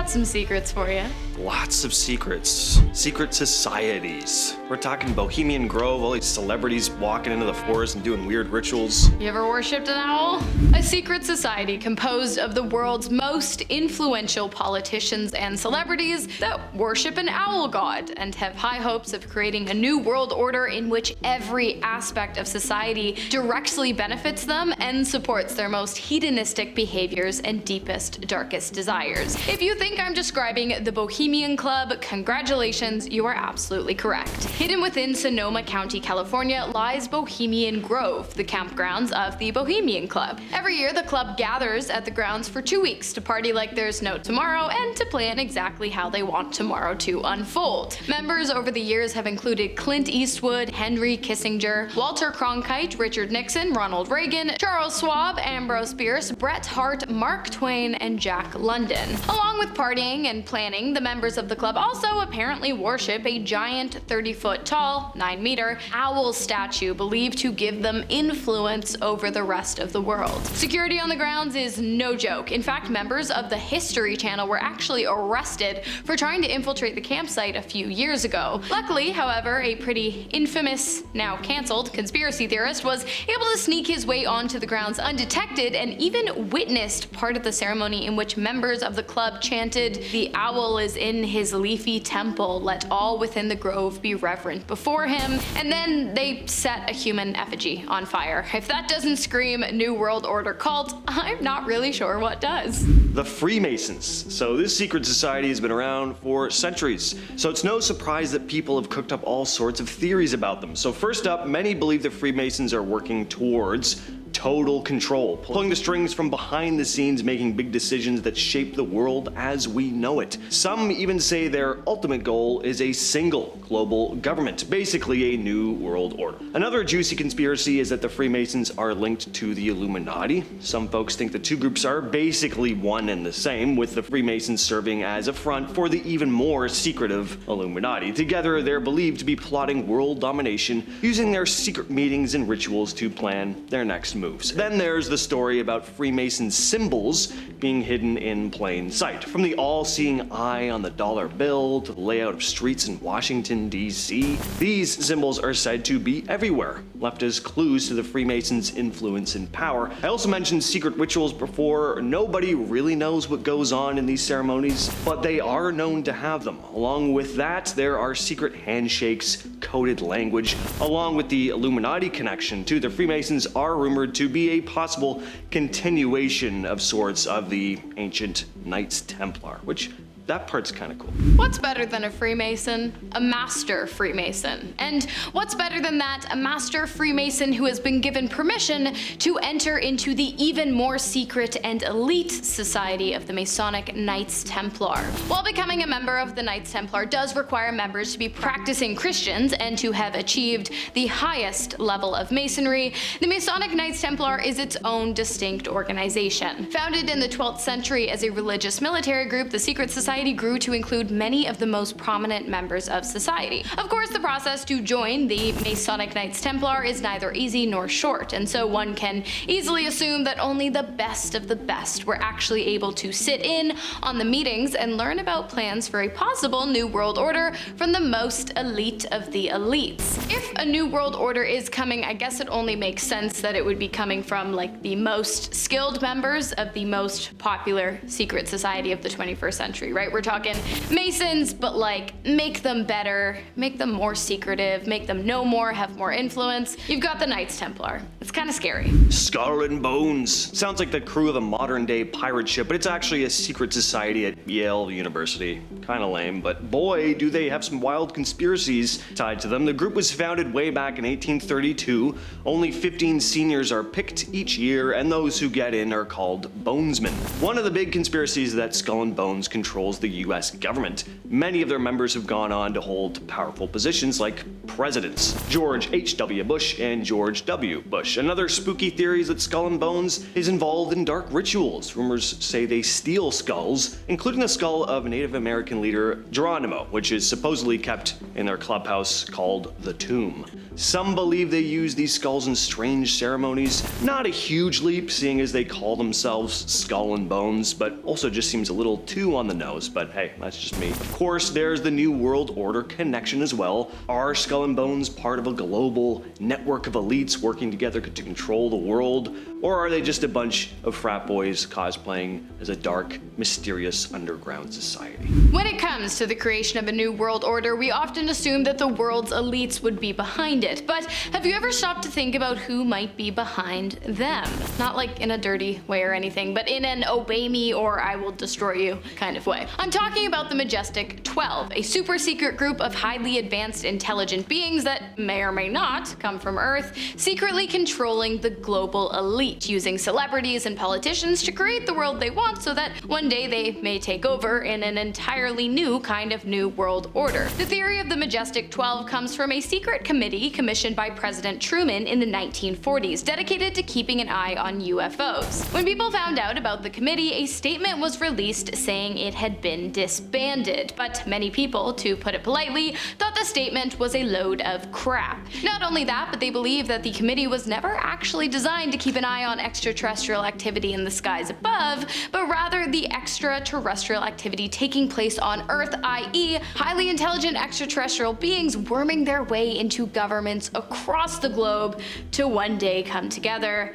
got some secrets for you. Lots of secrets. Secret societies. We're talking Bohemian Grove, all these celebrities walking into the forest and doing weird rituals. You ever worshipped an owl? A secret society composed of the world's most influential politicians and celebrities that worship an owl god and have high hopes of creating a new world order in which every aspect of society directly benefits them and supports their most hedonistic behaviors and deepest, darkest desires. If you think I'm describing the Bohemian Club, congratulations, you are absolutely correct. Hidden within Sonoma County, California lies Bohemian Grove, the campgrounds of the Bohemian Club. Every year, the club gathers at the grounds for 2 weeks to party like there's no tomorrow and to plan exactly how they want tomorrow to unfold. Members over the years have included Clint Eastwood, Henry Kissinger, Walter Cronkite, Richard Nixon, Ronald Reagan, Charles Schwab, Ambrose Bierce, Bret Hart, Mark Twain, and Jack London. Along with partying and planning, the members of the club also apparently worship a giant 30-foot tall, 9-meter owl statue believed to give them influence over the rest of the world. Security on the grounds is no joke. In fact, members of the History Channel were actually arrested for trying to infiltrate the campsite a few years ago. Luckily, however, a pretty infamous, now cancelled, conspiracy theorist was able to sneak his way onto the grounds undetected and even witnessed part of the ceremony in which members of the club chanted, "The owl is in his leafy temple, let all within the grove be reverent before him," and then they set a human effigy on fire. If that doesn't scream New World Order cult, I'm not really sure what does. The Freemasons. So this secret society has been around for centuries. So it's no surprise that people have cooked up all sorts of theories about them. So first up, many believe the Freemasons are working towards total control, pulling the strings from behind the scenes, making big decisions that shape the world as we know it. Some even say their ultimate goal is a single global government, basically a new world order. Another juicy conspiracy is that the Freemasons are linked to the Illuminati. Some folks think the two groups are basically one and the same, with the Freemasons serving as a front for the even more secretive Illuminati. Together, they're believed to be plotting world domination, using their secret meetings and rituals to plan their next move. Then there's the story about Freemason symbols being hidden in plain sight. From the all-seeing eye on the dollar bill to the layout of streets in Washington, D.C., these symbols are said to be everywhere, left as clues to the Freemasons' influence and power. I also mentioned secret rituals before. Nobody really knows what goes on in these ceremonies, but they are known to have them. Along with that, there are secret handshakes, coded language. Along with the Illuminati connection too, the Freemasons are rumored to be a possible continuation of sorts of the ancient Knights Templar, which that part's kind of cool. What's better than a Freemason? A master Freemason. And what's better than that? A master Freemason who has been given permission to enter into the even more secret and elite society of the Masonic Knights Templar. While becoming a member of the Knights Templar does require members to be practicing Christians and to have achieved the highest level of Masonry, the Masonic Knights Templar is its own distinct organization. Founded in the 12th century as a religious military group, the secret society grew to include many of the most prominent members of society. Of course, the process to join the Masonic Knights Templar is neither easy nor short, and so one can easily assume that only the best of the best were actually able to sit in on the meetings and learn about plans for a possible new world order from the most elite of the elites. If a new world order is coming, I guess it only makes sense that it would be coming from like the most skilled members of the most popular secret society of the 21st century, right? We're talking Masons, but like make them better, make them more secretive, make them know more, have more influence. You've got the Knights Templar. It's kind of scary. Skull and Bones. Sounds like the crew of a modern day pirate ship, but it's actually a secret society at Yale University. Kind of lame, but boy, do they have some wild conspiracies tied to them. The group was founded way back in 1832. Only 15 seniors are picked each year, and those who get in are called bonesmen. One of the big conspiracies is that Skull and Bones controls the US government. Many of their members have gone on to hold powerful positions like presidents, George H.W. Bush and George W. Bush. push. Another spooky theory is that Skull and Bones is involved in dark rituals. Rumors say they steal skulls, including the skull of Native American leader Geronimo, which is supposedly kept in their clubhouse called the Tomb. Some believe they use these skulls in strange ceremonies. Not a huge leap, seeing as they call themselves Skull and Bones, but also just seems a little too on the nose, but hey, that's just me. Of course, there's the New World Order connection as well. Are Skull and Bones part of a global network of elites working together to control the world? Or are they just a bunch of frat boys cosplaying as a dark, mysterious underground society? When it comes to the creation of a new world order, we often assume that the world's elites would be behind it. But have you ever stopped to think about who might be behind them? Not like in a dirty way or anything, but in an obey me or I will destroy you kind of way. I'm talking about the Majestic 12, a super secret group of highly advanced intelligent beings that may or may not come from Earth, secretly controlling the global elite, using celebrities and politicians to create the world they want so that one day they may take over in an entirely new kind of new world order. The theory of the Majestic 12 comes from a secret committee commissioned by President Truman in the 1940s, dedicated to keeping an eye on UFOs. When people found out about the committee, a statement was released saying it had been disbanded, but many people, to put it politely, thought the statement was a load of crap. Not only that, but they believe that the committee was never actually designed to keep an eye on extraterrestrial activity in the skies above, but rather the extraterrestrial activity taking place on Earth, i.e. highly intelligent extraterrestrial beings worming their way into governments across the globe to one day come together.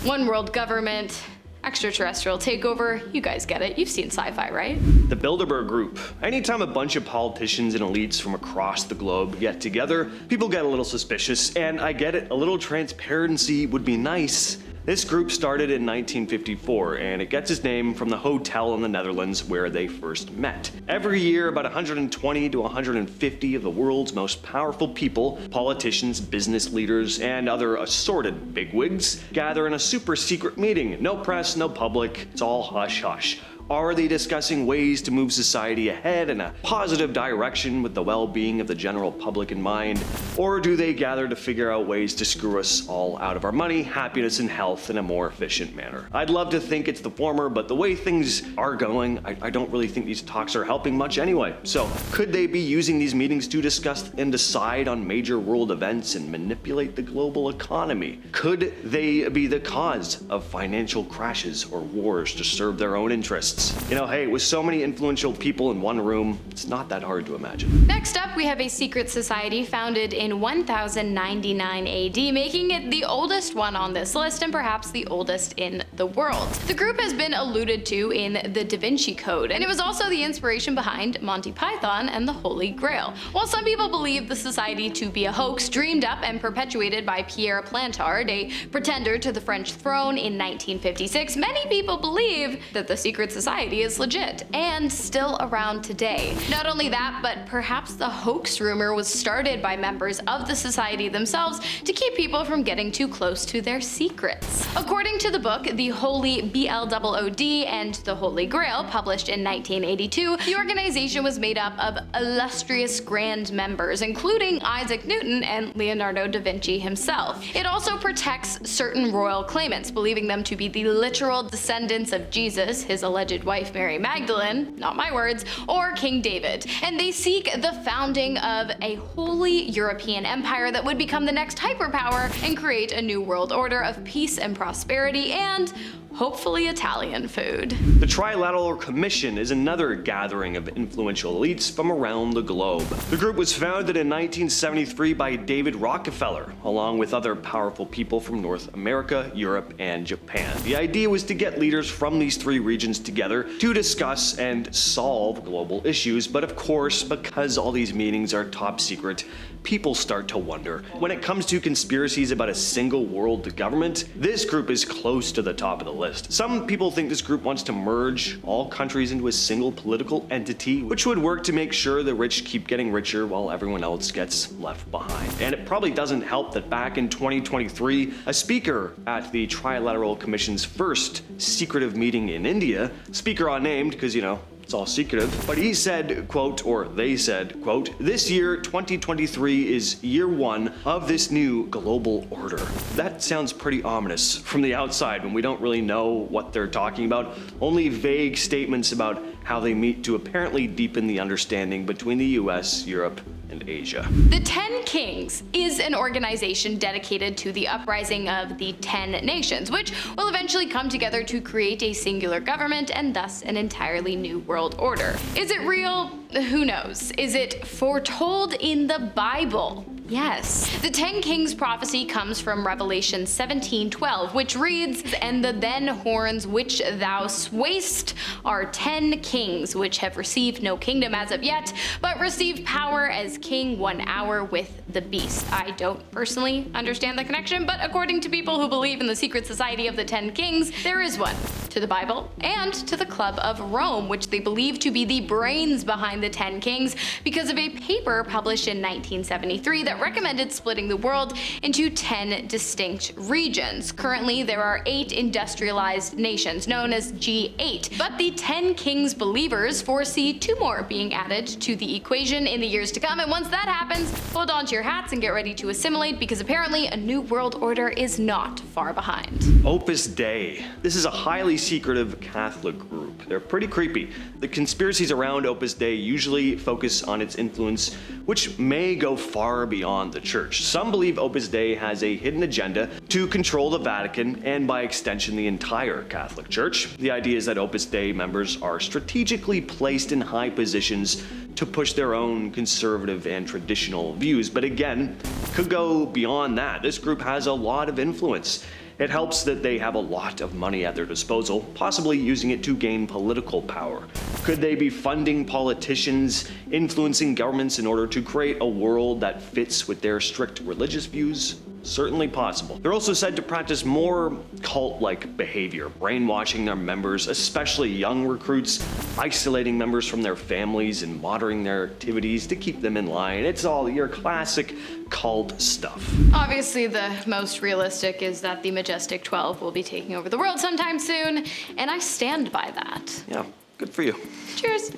One world government, extraterrestrial takeover, you guys get it, you've seen sci-fi, right? The Bilderberg Group. Anytime a bunch of politicians and elites from across the globe get together, people get a little suspicious, and I get it, a little transparency would be nice. This group started in 1954, and it gets its name from the hotel in the Netherlands where they first met. Every year, about 120 to 150 of the world's most powerful people, politicians, business leaders, and other assorted bigwigs, gather in a super secret meeting. No press, no public, it's all hush-hush. Are they discussing ways to move society ahead in a positive direction with the well-being of the general public in mind? Or do they gather to figure out ways to screw us all out of our money, happiness, and health in a more efficient manner? I'd love to think it's the former, but the way things are going, I don't really think these talks are helping much anyway. So, could they be using these meetings to discuss and decide on major world events and manipulate the global economy? Could they be the cause of financial crashes or wars to serve their own interests? You know, hey, with so many influential people in one room, it's not that hard to imagine. Next up, we have a secret society founded in 1099 AD, making it the oldest one on this list and perhaps the oldest in the world. The group has been alluded to in the Da Vinci Code, and it was also the inspiration behind Monty Python and the Holy Grail. While some people believe the society to be a hoax dreamed up and perpetuated by Pierre Plantard, a pretender to the French throne in 1956, many people believe that the secret society is legit and still around today. Not only that, but perhaps the hoax rumor was started by members of the society themselves to keep people from getting too close to their secrets. According to the book The Holy Blood and the Holy Grail, published in 1982, the organization was made up of illustrious grand members, including Isaac Newton and Leonardo da Vinci himself. It also protects certain royal claimants, believing them to be the literal descendants of Jesus, his alleged wife Mary Magdalene, not my words, or King David. And they seek the founding of a holy European empire that would become the next hyperpower and create a new world order of peace and prosperity and hopefully Italian food. The Trilateral Commission is another gathering of influential elites from around the globe. The group was founded in 1973 by David Rockefeller, along with other powerful people from North America, Europe, and Japan. The idea was to get leaders from these three regions together to discuss and solve global issues, but of course, because all these meetings are top secret, people start to wonder. When it comes to conspiracies about a single world government, this group is close to the top of the list. Some people think this group wants to merge all countries into a single political entity, which would work to make sure the rich keep getting richer while everyone else gets left behind. And it probably doesn't help that back in 2023, a speaker at the Trilateral Commission's first secretive meeting in India, speaker unnamed because, you know, It's all secretive. But he said, quote, or they said, quote, "This year, 2023, is year one of this new global order." That sounds pretty ominous from the outside when we don't really know what they're talking about. Only vague statements about how they meet to apparently deepen the understanding between the US, Europe, and Asia. The 10 Kings is an organization dedicated to the uprising of the 10 nations, which will eventually come together to create a singular government and thus an entirely new world order. Is it real? Who knows? Is it foretold in the Bible? Yes. The 10 Kings prophecy comes from Revelation 17:12, which reads, "And the then horns which thou swayst are 10 kings, which have received no kingdom as of yet, but receive power as king 1 hour with the beast." I don't personally understand the connection, but according to people who believe in the secret society of the 10 Kings, there is one. To the Bible and to the Club of Rome, which they believe to be the brains behind the 10 Kings because of a paper published in 1973 that recommended splitting the world into 10 distinct regions. Currently, there are 8 industrialized nations known as G8, but the 10 Kings believers foresee 2 more being added to the equation in the years to come, and once that happens, hold on to your hats and get ready to assimilate because apparently a new world order is not far behind. Opus Dei. This is a highly secretive Catholic group. They're pretty creepy. The conspiracies around Opus Dei usually focus on its influence, which may go far beyond the church. Some believe Opus Dei has a hidden agenda to control the Vatican and by extension the entire Catholic Church. The idea is that Opus Dei members are strategically placed in high positions to push their own conservative and traditional views, but again, could go beyond that. This group has a lot of influence. It helps that they have a lot of money at their disposal, possibly using it to gain political power. Could they be funding politicians, influencing governments in order to create a world that fits with their strict religious views? Certainly possible. They're also said to practice more cult-like behavior, brainwashing their members, especially young recruits, isolating members from their families and monitoring their activities to keep them in line. It's all your classic cult stuff. Obviously, the most realistic is that the Majestic 12 will be taking over the world sometime soon, and I stand by that. Yeah, good for you. Cheers.